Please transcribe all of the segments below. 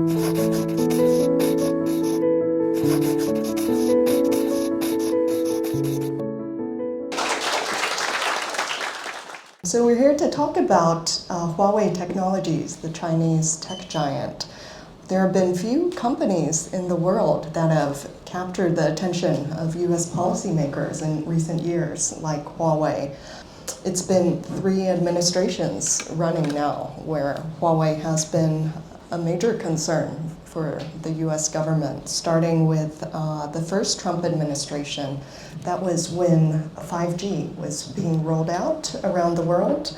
So we're here to talk about Huawei Technologies, the Chinese tech giant. There have been few companies in the world that have captured the attention of US policymakers in recent years, like Huawei. It's been 3 administrations running now where Huawei has been a major concern for the US government, starting with the first Trump administration. That was when 5G was being rolled out around the world.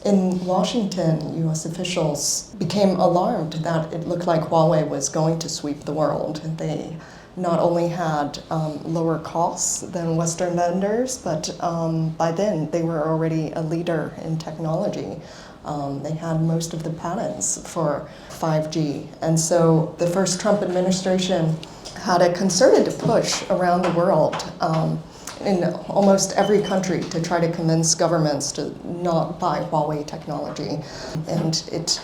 In Washington, US officials became alarmed that it looked like Huawei was going to sweep the world. They not only had lower costs than Western vendors, but by then they were already a leader in technology. They had most of the patents for 5G. And so the first Trump administration had a concerted push around the world in almost every country to try to convince governments to not buy Huawei technology. And it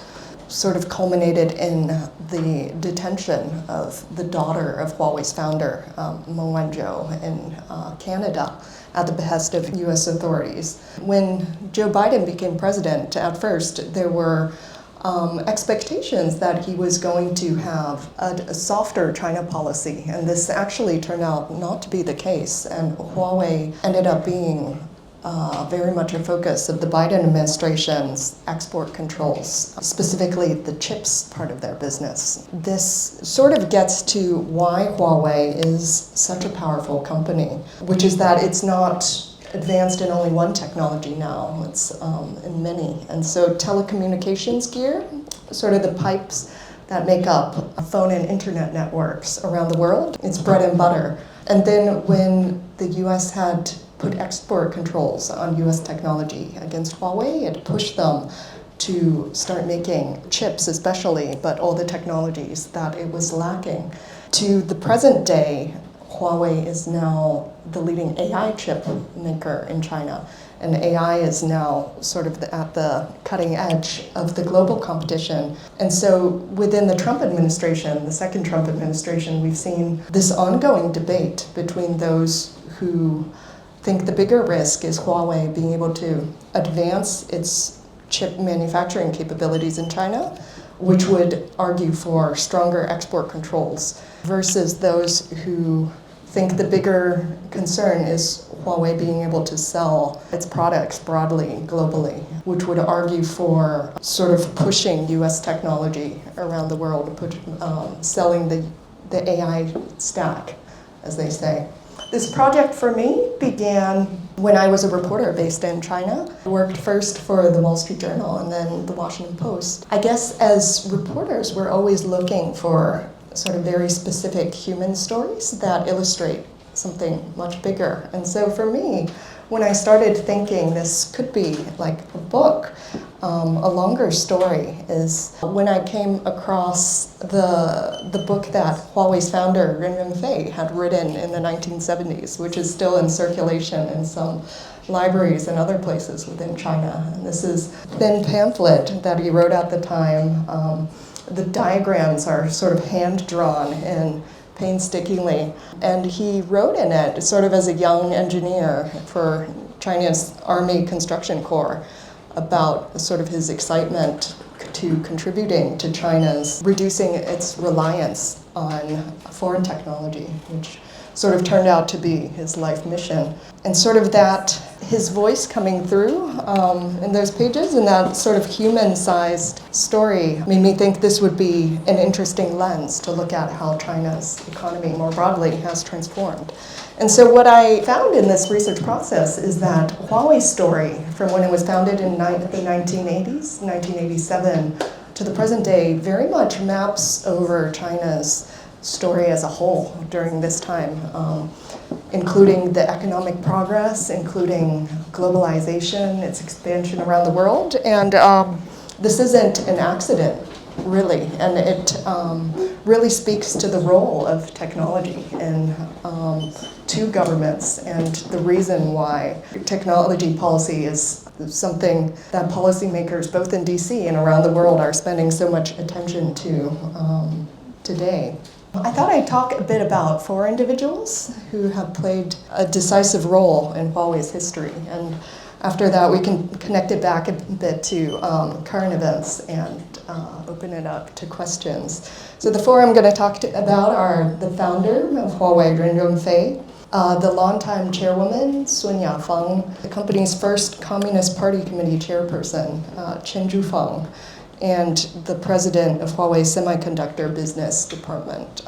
sort of culminated in the detention of the daughter of Huawei's founder, Meng Wanzhou, in Canada at the behest of US authorities. When Joe Biden became president, at first there were expectations that he was going to have a softer China policy, and this actually turned out not to be the case, and Huawei ended up being very much a focus of the Biden administration's export controls, specifically the chips part of their business. This sort of gets to why Huawei is such a powerful company, which is that it's not advanced in only one technology now, it's in many. And so telecommunications gear, sort of the pipes that make up phone and internet networks around the world, it's bread and butter. And then when the US had put export controls on US technology against Huawei, it pushed them to start making chips especially, but all the technologies that it was lacking. To the present day, Huawei is now the leading AI chip maker in China, and AI is now sort of at the cutting edge of the global competition. And so within the Trump administration, the second Trump administration, we've seen this ongoing debate between those who think the bigger risk is Huawei being able to advance its chip manufacturing capabilities in China, which would argue for stronger export controls, versus those who think the bigger concern is Huawei being able to sell its products broadly, globally, which would argue for sort of pushing US technology around the world, selling the AI stack, as they say. This project for me began when I was a reporter based in China. I worked first for the Wall Street Journal and then the Washington Post. I guess as reporters, we're always looking for sort of very specific human stories that illustrate something much bigger. And so for me, when I started thinking this could be like a book, a longer story, is when I came across the book that Huawei's founder, Ren Zhengfei, had written in the 1970s, which is still in circulation in some libraries and other places within China. And this is a thin pamphlet that he wrote at the time. The diagrams are sort of hand-drawn and painstakingly, and he wrote in it sort of as a young engineer for China's Army Construction Corps about sort of his excitement to contributing to China's reducing its reliance on foreign technology, which sort of turned out to be his life mission. And sort of that, his voice coming through in those pages and that sort of human-sized story made me think this would be an interesting lens to look at how China's economy more broadly has transformed. And so what I found in this research process is that Huawei's story, from when it was founded in the 1980s, 1987, to the present day, very much maps over China's story as a whole during this time, including the economic progress, including globalization, its expansion around the world. And this isn't an accident, really, and it really speaks to the role of technology in two governments and the reason why technology policy is something that policymakers both in DC and around the world are spending so much attention to today. I thought I'd talk a bit about 4 individuals who have played a decisive role in Huawei's history. And after that, we can connect it back a bit to current events and open it up to questions. So the 4 I'm going to talk about are the founder of Huawei, Ren Zhengfei, the longtime chairwoman, Sun Yafeng, the company's first Communist Party Committee chairperson, Chen Zhufeng, and the president of Huawei's Semiconductor Business Department,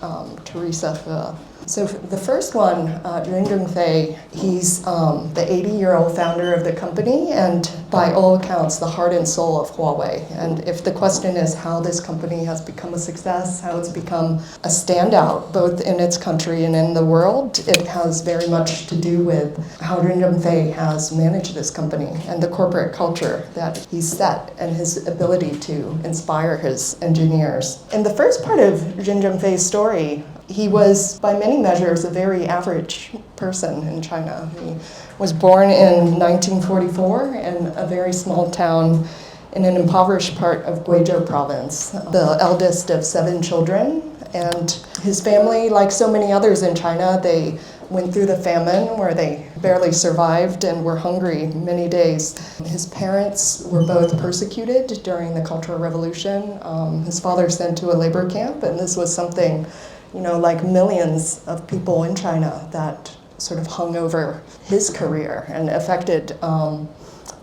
Teresa He. So the first one, Ren Zhengfei, he's the 80-year-old founder of the company and by all accounts the heart and soul of Huawei. And if the question is how this company has become a success, how it's become a standout both in its country and in the world, it has very much to do with how Ren Zhengfei has managed this company and the corporate culture that he's set and his ability to inspire his engineers. In the first part of Ren Zhengfei's story, he was, by many measures, a very average person in China. He was born in 1944 in a very small town in an impoverished part of Guizhou province, the eldest of 7 children. And his family, like so many others in China, they went through the famine where they barely survived and were hungry many days. His parents were both persecuted during the Cultural Revolution. His father sent to a labor camp, and this was something, like millions of people in China, that sort of hung over his career and affected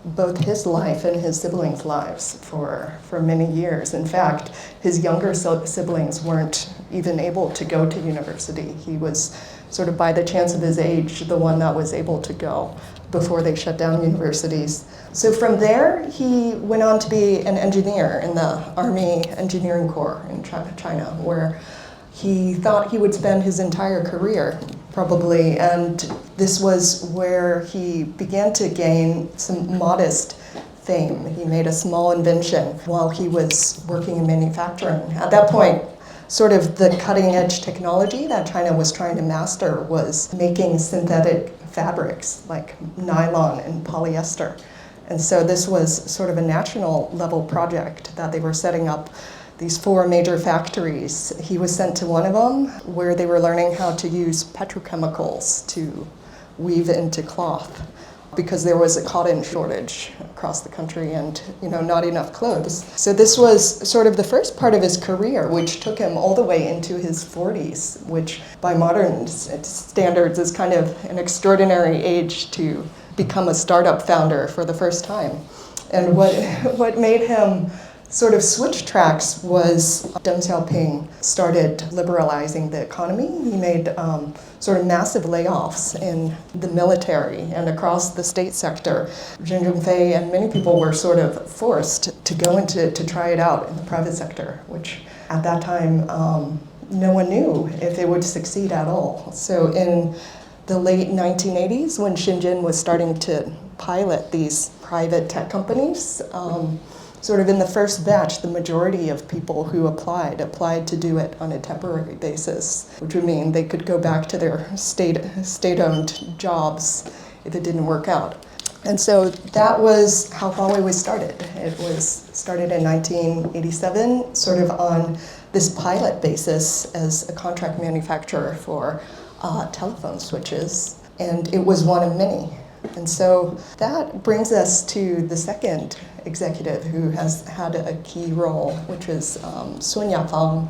both his life and his siblings' lives for many years. In fact, his younger siblings weren't even able to go to university. He was sort of, by the chance of his age, the one that was able to go before they shut down universities. So from there, he went on to be an engineer in the Army Engineering Corps in China, where he thought he would spend his entire career, probably, and this was where he began to gain some modest fame. He made a small invention while he was working in manufacturing. At that point, sort of the cutting-edge technology that China was trying to master was making synthetic fabrics like nylon and polyester. And so this was sort of a national level project that they were setting up these 4 major factories. He was sent to one of them where they were learning how to use petrochemicals to weave into cloth because there was a cotton shortage across the country and not enough clothes. So this was sort of the first part of his career, which took him all the way into his 40s, which by modern standards is kind of an extraordinary age to become a startup founder for the first time. And what made him sort of switch tracks was Deng Xiaoping started liberalizing the economy. He made sort of massive layoffs in the military and across the state sector. Ren Zhengfei and many people were sort of forced to go into to try it out in the private sector, which at that time no one knew if it would succeed at all. So in the late 1980s, when Shenzhen was starting to pilot these private tech companies, sort of in the first batch, the majority of people who applied to do it on a temporary basis, which would mean they could go back to their state-owned jobs if it didn't work out. And so that was how Huawei was started. It was started in 1987, sort of on this pilot basis as a contract manufacturer for telephone switches, and it was one of many. And so that brings us to the second executive who has had a key role, which is Sun Yafeng,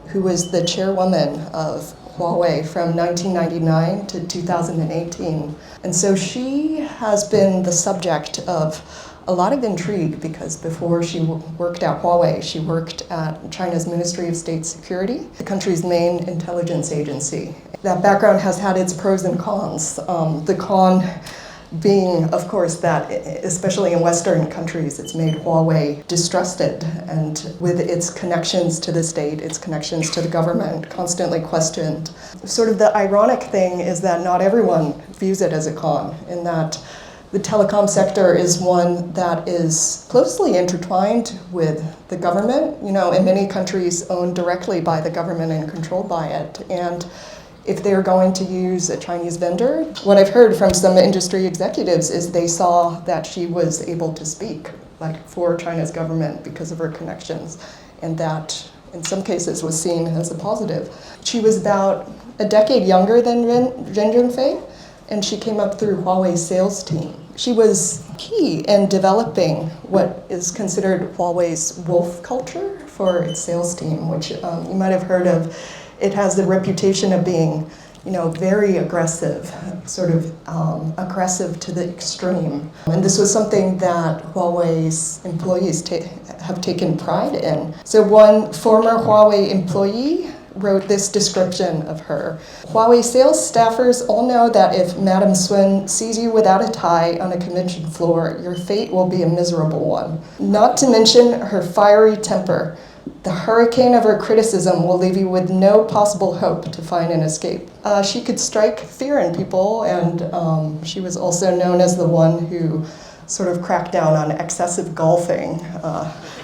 who was the chairwoman of Huawei from 1999 to 2018. And so she has been the subject of a lot of intrigue because before she worked at Huawei, she worked at China's Ministry of State Security, the country's main intelligence agency. That background has had its pros and cons. The con being, of course, that especially in Western countries, it's made Huawei distrusted and with its connections to the state, its connections to the government, constantly questioned. Sort of the ironic thing is that not everyone views it as a con, in that the telecom sector is one that is closely intertwined with the government, in many countries owned directly by the government and controlled by it. And if they're going to use a Chinese vendor. What I've heard from some industry executives is they saw that she was able to speak for China's government because of her connections, and that in some cases was seen as a positive. She was about a decade younger than Ren Zhengfei, and she came up through Huawei's sales team. She was key in developing what is considered Huawei's wolf culture for its sales team, which you might have heard of. It has the reputation of being, very aggressive, sort of aggressive to the extreme. And this was something that Huawei's employees have taken pride in. So one former Huawei employee wrote this description of her. Huawei sales staffers all know that if Madam Sun sees you without a tie on a convention floor, your fate will be a miserable one. Not to mention her fiery temper. The hurricane of her criticism will leave you with no possible hope to find an escape. She could strike fear in people, and she was also known as the one who sort of cracked down on excessive golfing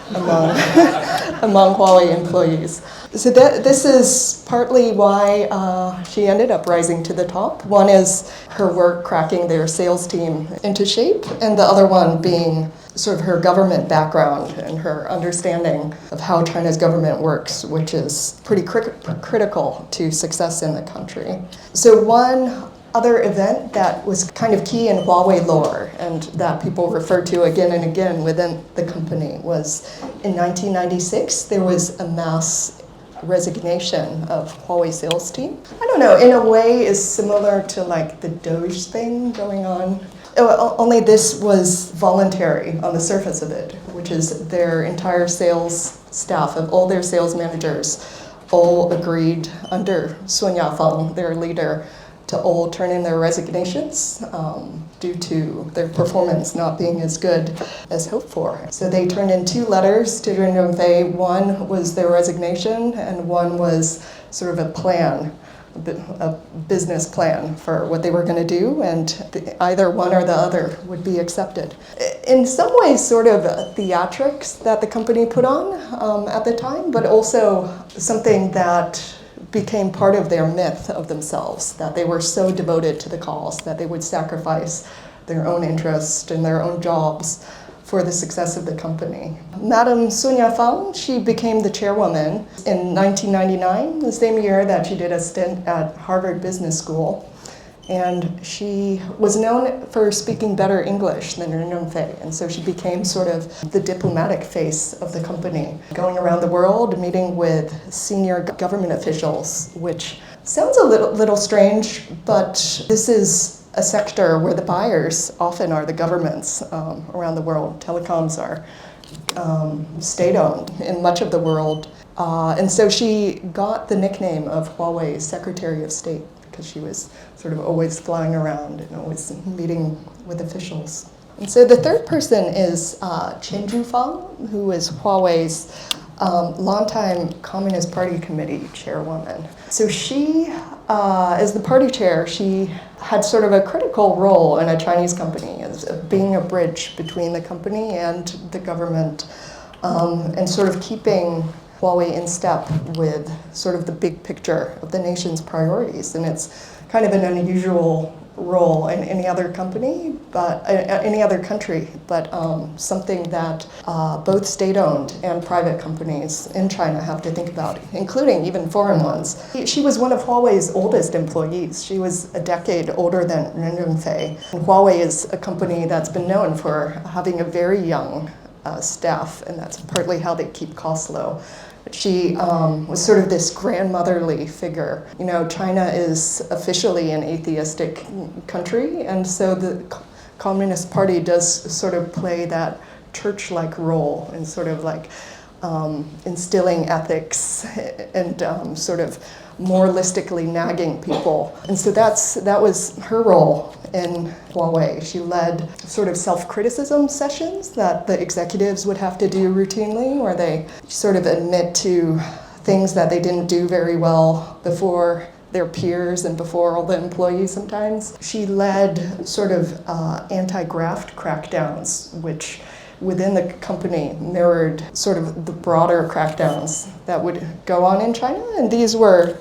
among Huawei employees. So this is partly why she ended up rising to the top. One is her work cracking their sales team into shape, and the other one being sort of her government background and her understanding of how China's government works, which is pretty critical to success in the country. So one other event that was kind of key in Huawei lore and that people refer to again and again within the company was in 1996, there was a mass resignation of Huawei sales team. I don't know, in a way is similar to the Doge thing going on. Only this was voluntary on the surface of it, which is their entire sales staff of all their sales managers all agreed under Sun Yafeng, their leader, to all turn in their resignations due to their performance not being as good as hoped for. So they turned in 2 letters to Ren Zhengfei. One was their resignation, and one was sort of a business plan for what they were going to do, and either one or the other would be accepted. In some ways, sort of theatrics that the company put on at the time, but also something that became part of their myth of themselves, that they were so devoted to the cause that they would sacrifice their own interest and their own jobs for the success of the company. Madam Sun Yafeng, she became the chairwoman in 1999, the same year that she did a stint at Harvard Business School. And she was known for speaking better English than Ren Zhengfei, and so she became sort of the diplomatic face of the company, going around the world, meeting with senior government officials, which sounds a little strange, but this is a sector where the buyers often are the governments around the world. Telecoms are state-owned in much of the world. And so she got the nickname of Huawei's Secretary of State because she was sort of always flying around and always meeting with officials. And so the third person is Chen Zhufang, who is Huawei's longtime Communist Party Committee chairwoman. So she, as the party chair, she had sort of a critical role in a Chinese company as being a bridge between the company and the government, and sort of keeping Huawei in step with sort of the big picture of the nation's priorities. And it's kind of an unusual role in any other company, but any other country, but something that both state-owned and private companies in China have to think about, including even foreign ones. She was one of Huawei's oldest employees. She was a decade older than Ren Zhengfei. And Huawei is a company that's been known for having a very young staff, and that's partly how they keep costs low. She was sort of this grandmotherly figure. You know, China is officially an atheistic country, and so the Communist Party does sort of play that church-like role in sort of like instilling ethics and sort of moralistically nagging people. And so that was her role in Huawei. She led sort of self-criticism sessions that the executives would have to do routinely, where they sort of admit to things that they didn't do very well before their peers and before all the employees sometimes. She led sort of anti-graft crackdowns, which within the company mirrored sort of the broader crackdowns that would go on in China. And these were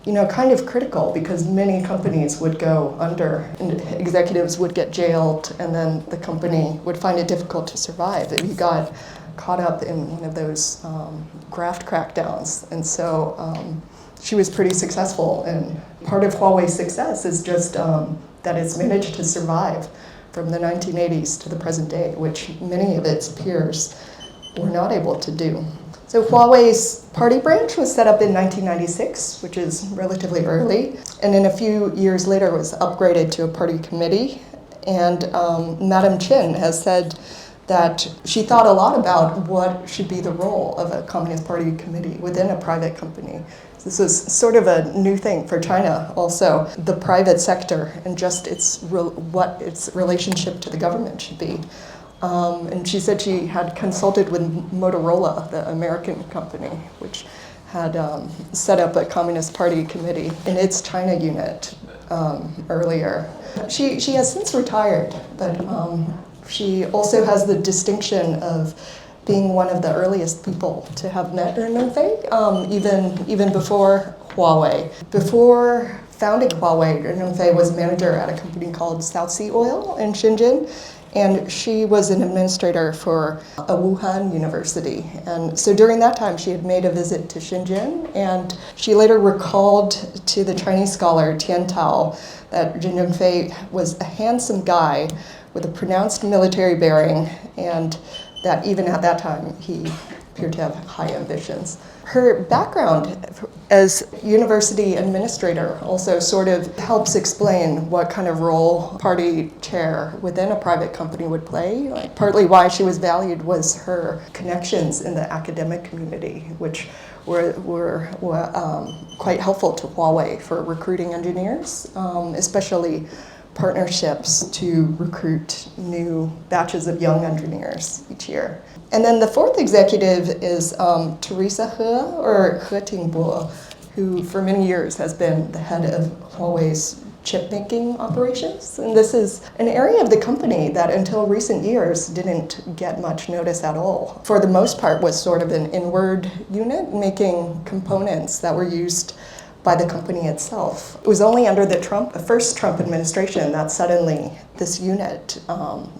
kind of critical because many companies would go under and executives would get jailed and then the company would find it difficult to survive if you got caught up in one of those graft crackdowns. And so she was pretty successful, and part of Huawei's success is just that it's managed to survive from the 1980s to the present day, which many of its peers were not able to do. So Huawei's party branch was set up in 1996, which is relatively early, and then a few years later was upgraded to a party committee. And Madam Chin has said that she thought a lot about what should be the role of a Communist Party committee within a private company. This is sort of a new thing for China also, the private sector and just what its relationship to the government should be. And she said she had consulted with Motorola, the American company, which had set up a Communist Party committee in its China unit earlier. She has since retired, but she also has the distinction of being one of the earliest people to have met Ren Zhengfei, even before Huawei. Before founding Huawei, Ren Zhengfei was manager at a company called South Sea Oil in Shenzhen, and she was an administrator for a Wuhan university. And so during that time, she had made a visit to Shenzhen, and she later recalled to the Chinese scholar Tian Tao that Ren Zhengfei was a handsome guy with a pronounced military bearing, and that even at that time, he appeared to have high ambitions. Her background as university administrator also sort of helps explain what kind of role party chair within a private company would play. Partly why she was valued was her connections in the academic community, which were quite helpful to Huawei for recruiting engineers, especially partnerships to recruit new batches of young engineers each year. And then the fourth executive is Teresa He, or He Tingbo, who for many years has been the head of Huawei's chip-making operations. And this is an area of the company that until recent years didn't get much notice at all. For the most part was sort of an inward unit making components that were used by the company itself. It was only under the first Trump administration that suddenly this unit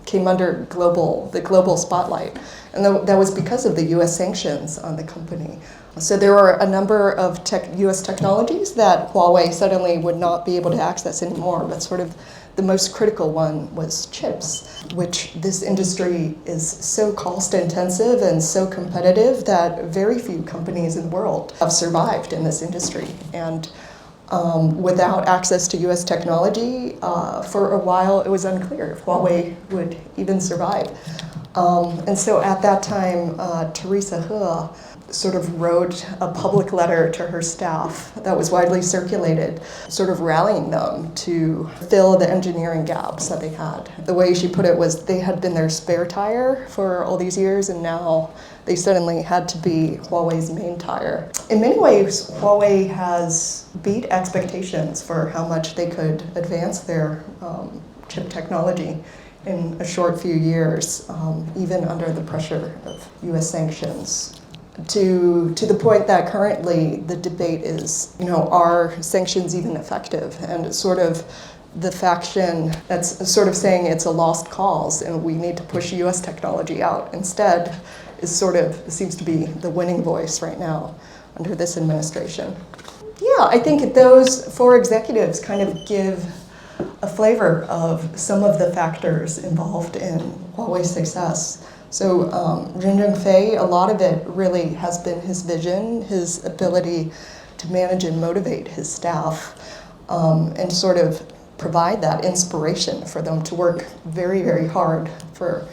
came under the global spotlight. And that was because of the US sanctions on the company. So there were a number of US technologies that Huawei suddenly would not be able to access anymore, but sort of the most critical one was chips, which this industry is so cost intensive and so competitive that very few companies in the world have survived in this industry. And without access to US technology, for a while it was unclear if Huawei would even survive. And so at that time, Teresa He sort of wrote a public letter to her staff that was widely circulated, sort of rallying them to fill the engineering gaps that they had. The way she put it was they had been their spare tire for all these years, and now they suddenly had to be Huawei's main tire. In many ways, Huawei has beat expectations for how much they could advance their chip technology in a short few years, even under the pressure of US sanctions. To the point that currently the debate is, are sanctions even effective? And it's sort of the faction that's sort of saying it's a lost cause and we need to push US technology out instead seems to be the winning voice right now under this administration. Yeah, I think those four executives kind of give a flavor of some of the factors involved in Huawei's success. So Ren Zhengfei, a lot of it really has been his vision, his ability to manage and motivate his staff, and sort of provide that inspiration for them to work very, very hard for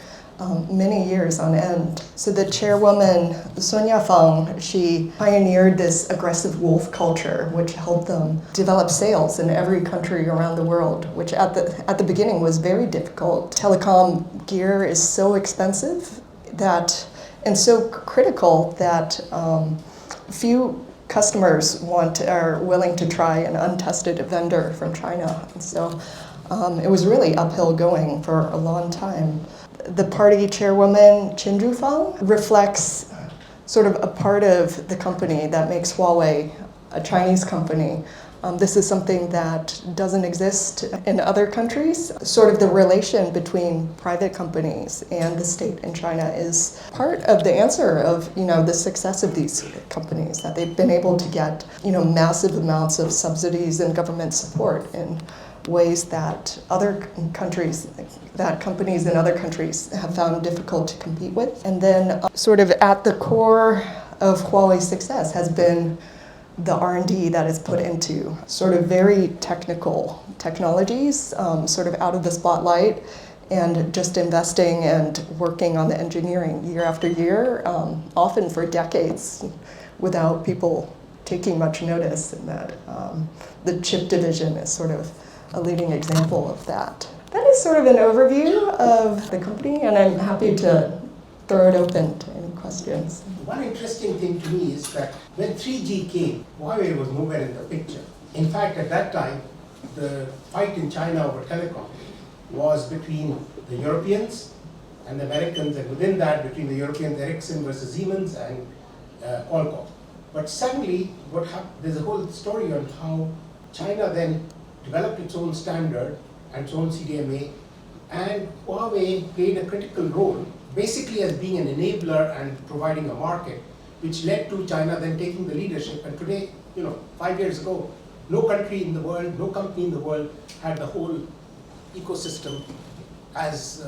many years on end. So the chairwoman, Sonia Fang, she pioneered this aggressive wolf culture, which helped them develop sales in every country around the world, which at the beginning was very difficult. Telecom gear is so expensive and so critical that few customers are willing to try an untested vendor from China. And so it was really uphill going for a long time. The party chairwoman, Qin Zhufang, reflects sort of a part of the company that makes Huawei a Chinese company. This is something that doesn't exist in other countries. Sort of the relation between private companies and the state in China is part of the answer of, the success of these companies, that they've been able to get, massive amounts of subsidies and government support in ways that companies in other countries have found difficult to compete with. And then sort of at the core of Huawei's success has been the R&D that is put into sort of very technical technologies, sort of out of the spotlight, and just investing and working on the engineering year after year, often for decades, without people taking much notice. And that the chip division is sort of a leading example of that. That is sort of an overview of the company, and I'm happy to throw it open to any questions. One interesting thing to me is that when 3G came, Huawei was nowhere in the picture. In fact, at that time, the fight in China over telecom was between the Europeans and the Americans, and within that, between the Europeans, Ericsson versus Siemens and Qualcomm. But suddenly, there's a whole story on how China then developed its own standard and its own CDMA, and Huawei played a critical role, basically as being an enabler and providing a market, which led to China then taking the leadership. And today, 5 years ago, no country in the world, no company in the world had the whole ecosystem as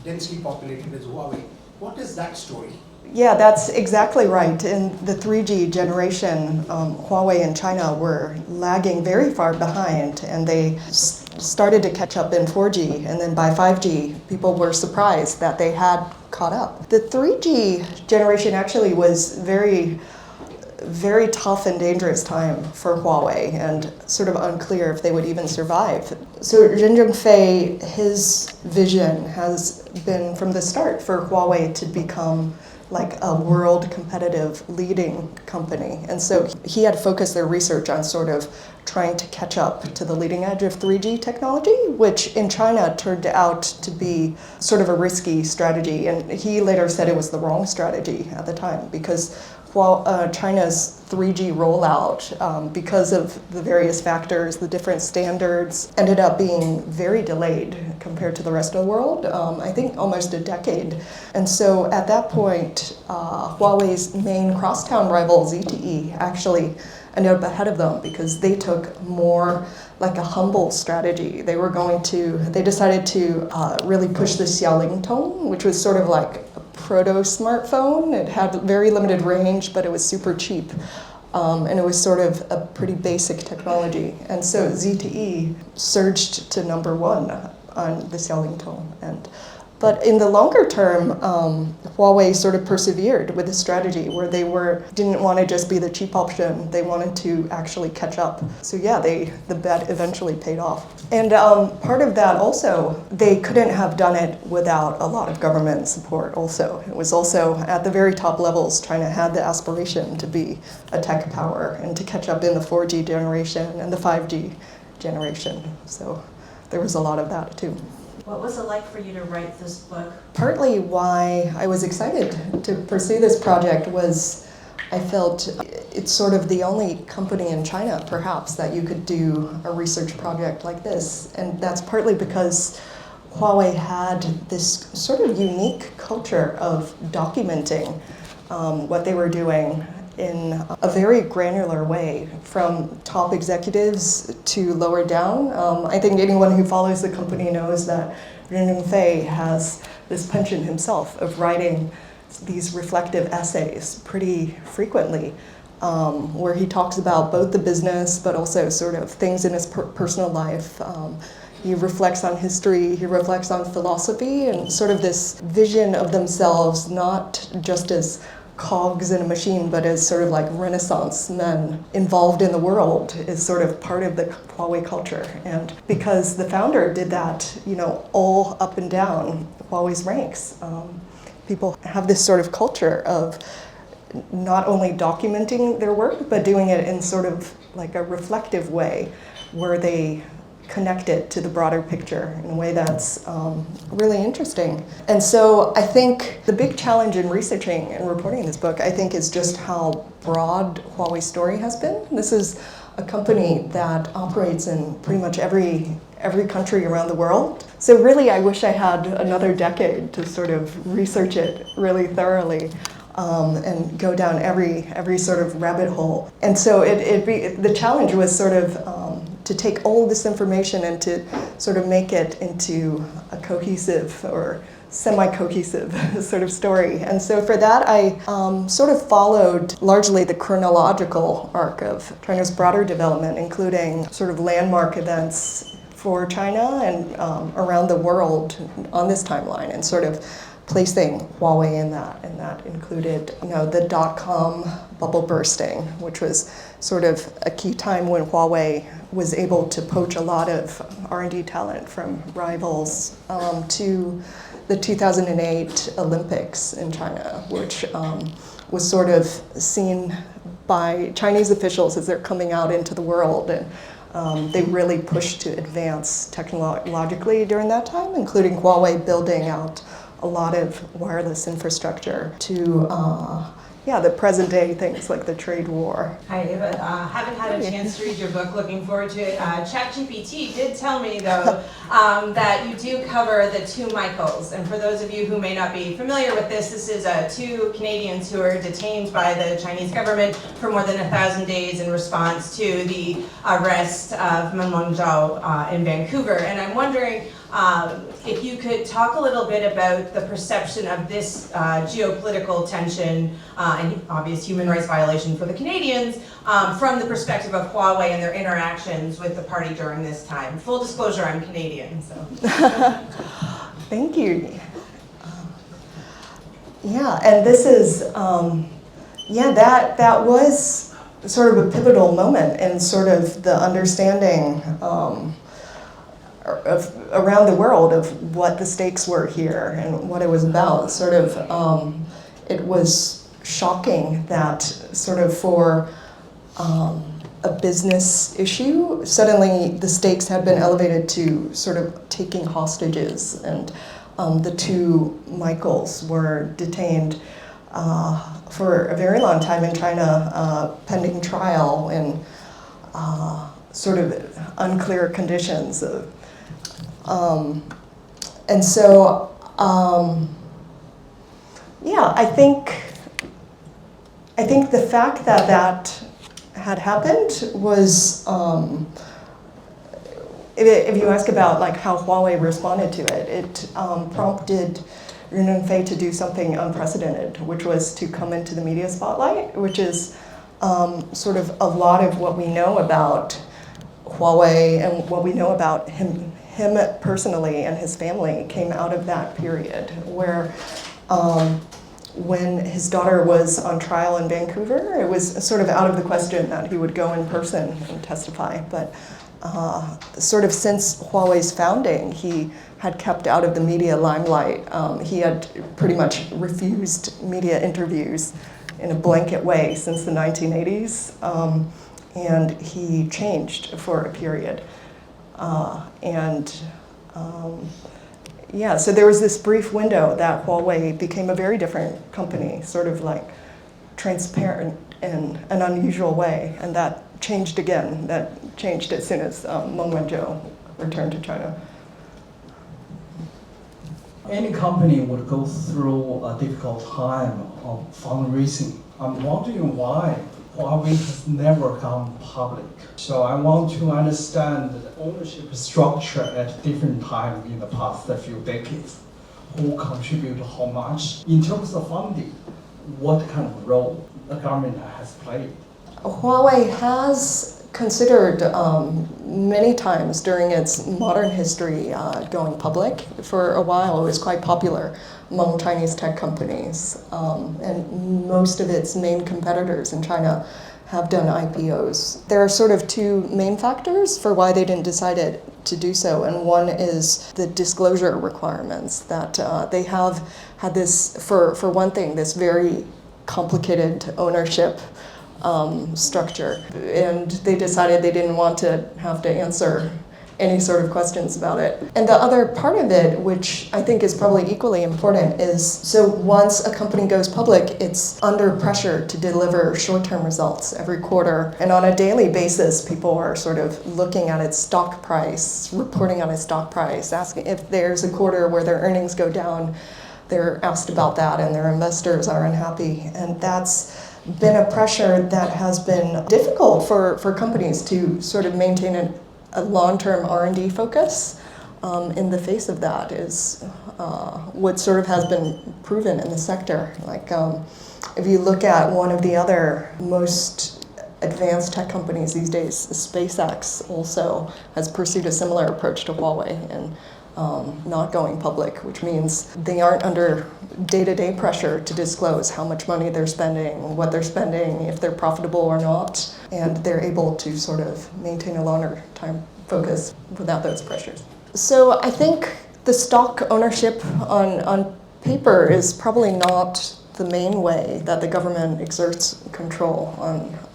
densely populated as Huawei. What is that story? Yeah, that's exactly right. In the 3G generation, Huawei and China were lagging very far behind, and they started to catch up in 4G, and then by 5G, people were surprised that they had caught up. The 3G generation actually was very, very tough and dangerous time for Huawei, and sort of unclear if they would even survive. So Ren Zhengfei, his vision has been from the start for Huawei to become like a world competitive leading company. And so he had focused their research on sort of trying to catch up to the leading edge of 3G technology, which in China turned out to be sort of a risky strategy. And he later said it was the wrong strategy at the time, because China's 3G rollout, because of the various factors, the different standards, ended up being very delayed compared to the rest of the world, I think almost a decade. And so at that point, Huawei's main crosstown rival, ZTE, actually ended up ahead of them because they took more like a humble strategy. They decided to really push the xiaoling tone, which was sort of like a proto-smartphone. It had very limited range, but it was super cheap. And it was sort of a pretty basic technology. And so ZTE surged to number one on the xiaoling tone. But in the longer term, Huawei sort of persevered with a strategy where they didn't want to just be the cheap option. They wanted to actually catch up. So yeah, the bet eventually paid off. And part of that also, they couldn't have done it without a lot of government support also. It was also at the very top levels, China had the aspiration to be a tech power and to catch up in the 4G generation and the 5G generation. So there was a lot of that too. What was it like for you to write this book? Partly why I was excited to pursue this project was I felt it's sort of the only company in China, perhaps, that you could do a research project like this. And that's partly because Huawei had this sort of unique culture of documenting what they were doing in a very granular way, from top executives to lower down. I think anyone who follows the company knows that Ren Zhengfei has this penchant himself of writing these reflective essays pretty frequently, where he talks about both the business but also sort of things in his personal life. He reflects on history, he reflects on philosophy, and sort of this vision of themselves not just as cogs in a machine, but as sort of like Renaissance men involved in the world is sort of part of the Huawei culture. And because the founder did that, all up and down Huawei's ranks, people have this sort of culture of not only documenting their work, but doing it in sort of like a reflective way, where they connect it to the broader picture in a way that's really interesting. And so I think the big challenge in researching and reporting this book, I think, is just how broad Huawei's story has been. This is a company that operates in pretty much every country around the world. So really, I wish I had another decade to sort of research it really thoroughly. And go down every sort of rabbit hole. And so the challenge was sort of to take all this information and to sort of make it into a cohesive or semi-cohesive sort of story. And so for that, I sort of followed largely the chronological arc of China's broader development, including sort of landmark events for China and around the world on this timeline, and sort of placing Huawei in that, and that included, the dot-com bubble bursting, which was sort of a key time when Huawei was able to poach a lot of R&D talent from rivals, to the 2008 Olympics in China, which was sort of seen by Chinese officials as they're coming out into the world, and they really pushed to advance technologically during that time, including Huawei building out a lot of wireless infrastructure to, the present day things like the trade war. Hi, Eva. Haven't had a chance to read your book. Looking forward to it. ChatGPT did tell me, though, that you do cover the two Michaels. And for those of you who may not be familiar with this is two Canadians who are detained by the Chinese government for more than 1,000 days in response to the arrest of Meng Wanzhou in Vancouver. And I'm wondering if you could talk a little bit about the perception of this geopolitical tension and obvious human rights violation for the Canadians from the perspective of Huawei and their interactions with the party during this time. Full disclosure, I'm Canadian, so. Thank you. And this is, that was sort of a pivotal moment in sort of the understanding around the world of what the stakes were here and what it was about. Sort of, it was shocking that sort of for a business issue, suddenly the stakes had been elevated to sort of taking hostages, and the two Michaels were detained for a very long time in China, pending trial in sort of unclear conditions. And so, I think the fact that that had happened was, if you ask about like how Huawei responded to it, it prompted Ren Zhengfei to do something unprecedented, which was to come into the media spotlight, which is sort of a lot of what we know about Huawei and what we know about him personally and his family came out of that period where when his daughter was on trial in Vancouver, it was sort of out of the question that he would go in person and testify. But sort of since Huawei's founding, he had kept out of the media limelight. He had pretty much refused media interviews in a blanket way since the 1980s. And he changed for a period. So there was this brief window that Huawei became a very different company, sort of like transparent in an unusual way, and that changed again. That changed as soon as Meng Wanzhou returned to China. Any company would go through a difficult time of fundraising. I'm wondering why Huawei has never gone public. So I want to understand the ownership structure at different times in the past few decades. Who contributed how much? In terms of funding, what kind of role the government has played? Huawei has considered many times during its modern history going public. For a while, it was quite popular among Chinese tech companies, and most of its main competitors in China have done IPOs. There are sort of two main factors for why they didn't decide to do so, and one is the disclosure requirements that they have had this, for one thing, this very complicated ownership structure, and they decided they didn't want to have to answer any sort of questions about it. And the other part of it, which I think is probably equally important, is so once a company goes public, it's under pressure to deliver short-term results every quarter. And on a daily basis, people are sort of looking at its stock price, reporting on its stock price, asking if there's a quarter where their earnings go down, they're asked about that and their investors are unhappy. And that's been a pressure that has been difficult for companies to sort of maintain a long-term R&D focus in the face of that is what sort of has been proven in the sector. Like if you look at one of the other most advanced tech companies these days, SpaceX also has pursued a similar approach to Huawei and not going public, which means they aren't under day-to-day pressure to disclose how much money they're spending, what they're spending, if they're profitable or not, and they're able to sort of maintain a longer time focus without those pressures. So I think the stock ownership on paper is probably not the main way that the government exerts control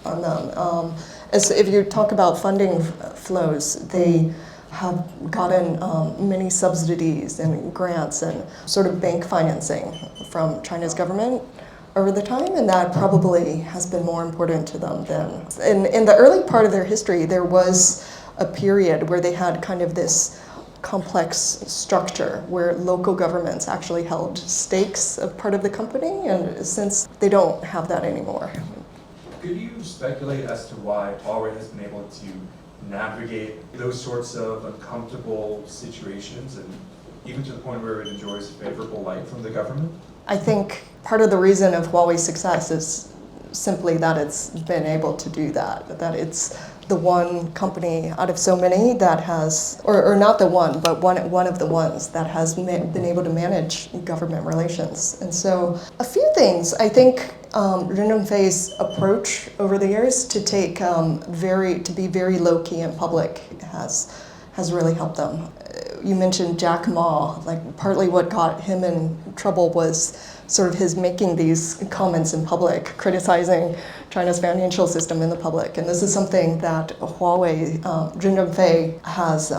on them. As if you talk about funding flows, they have gotten many subsidies and grants and sort of bank financing from China's government over the time, and that probably has been more important to them than... In the early part of their history, there was a period where they had kind of this complex structure where local governments actually held stakes of part of the company, and since they don't have that anymore. Could you speculate as to why Huawei has been able to navigate those sorts of uncomfortable situations and even to the point where it enjoys favorable light from the government? I think part of the reason of Huawei's success is simply that it's been able to do that it's the one company out of so many that has, or not the one, but one of the ones that has been able to manage government relations. And so a few things, I think Ren Zhengfei's approach over the years to take to be very low-key in public has really helped them. You mentioned Jack Ma, like partly what got him in trouble was sort of his making these comments in public, criticizing China's financial system in the public. And this is something that Huawei, Ren Zhengfei has,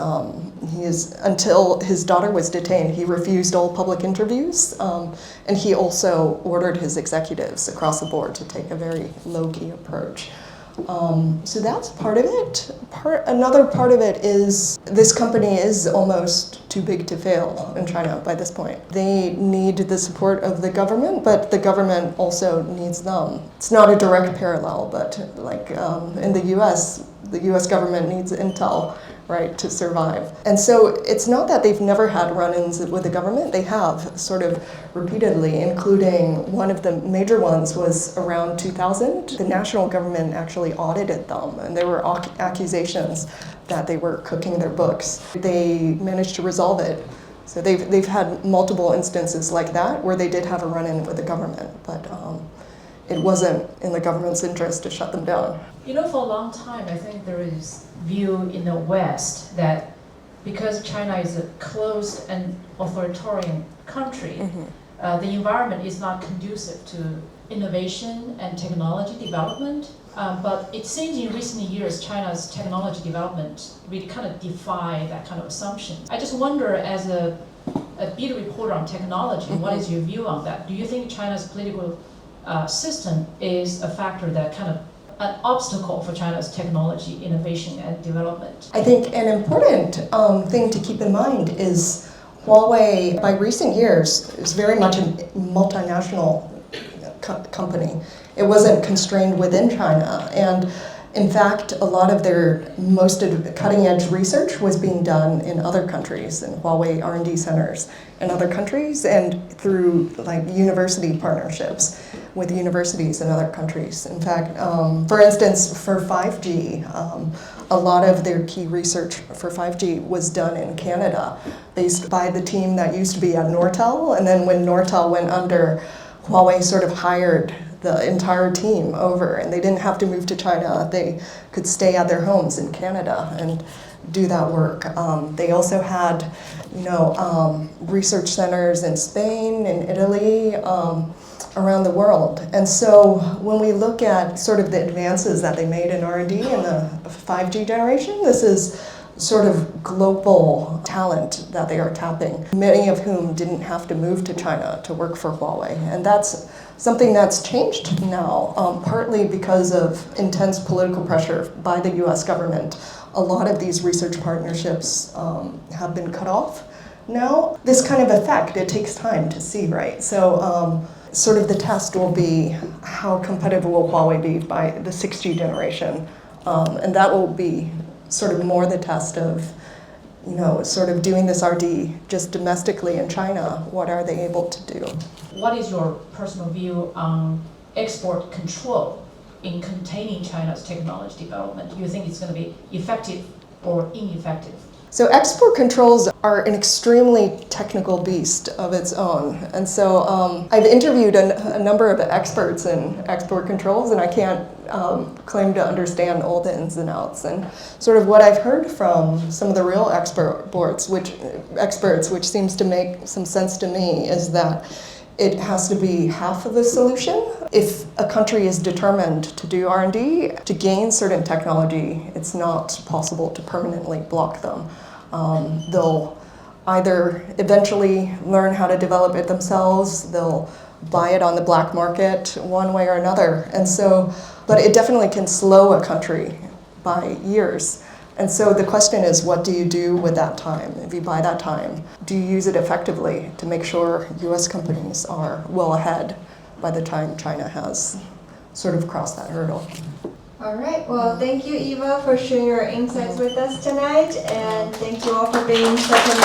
until his daughter was detained, he refused all public interviews. And he also ordered his executives across the board to take a very low-key approach. So that's part of it. Another part of it is this company is almost too big to fail in China by this point. They need the support of the government, but the government also needs them. It's not a direct parallel, but like in the US government needs intel, right, to survive. And so it's not that they've never had run-ins with the government. They have sort of repeatedly, including one of the major ones was around 2000. The national government actually audited them, and there were accusations that they were cooking their books. They managed to resolve it. So they've had multiple instances like that where they did have a run-in with the government, but it wasn't in the government's interest to shut them down. You know, for a long time, I think there is view in the West that because China is a closed and authoritarian country, the environment is not conducive to innovation and technology development. But it seems in recent years, China's technology development really kind of defy that kind of assumption. I just wonder, as a beat reporter on technology, what is your view on that? Do you think China's political system is a factor that kind of an obstacle for China's technology innovation and development? I think an important thing to keep in mind is Huawei, by recent years, is very much a multinational company. It wasn't constrained within China. And in fact, a lot of their most cutting-edge research was being done in other countries, in Huawei R&D centers in other countries, and through like university partnerships with universities in other countries. In fact, for instance, for 5G, a lot of their key research for 5G was done in Canada, based by the team that used to be at Nortel, and then when Nortel went under, Huawei sort of hired the entire team over, and they didn't have to move to China. They could stay at their homes in Canada and do that work. They also had, research centers in Spain, in Italy, around the world. And so when we look at sort of the advances that they made in R&D in the 5G generation, this is sort of global talent that they are tapping, many of whom didn't have to move to China to work for Huawei. And that's something that's changed now, partly because of intense political pressure by the US government. A lot of these research partnerships have been cut off now. This kind of effect, it takes time to see, right? So sort of the test will be how competitive will Huawei be by the 6G generation. And that will be sort of more the test of, sort of doing this RD just domestically in China. What are they able to do? What is your personal view on export control in containing China's technology development? Do you think it's going to be effective or ineffective? So export controls are an extremely technical beast of its own. And so I've interviewed a number of experts in export controls, and I can't claim to understand all the ins and outs. And sort of what I've heard from some of the real experts, which seems to make some sense to me, is that it has to be half of the solution. If a country is determined to do R&D, to gain certain technology, it's not possible to permanently block them. They'll either eventually learn how to develop it themselves, they'll buy it on the black market one way or another. And so, but it definitely can slow a country by years. And so the question is, what do you do with that time? If you buy that time, do you use it effectively to make sure US companies are well ahead by the time China has sort of crossed that hurdle? All right, well, thank you, Eva, for sharing your insights with us tonight, and thank you all for being so committed.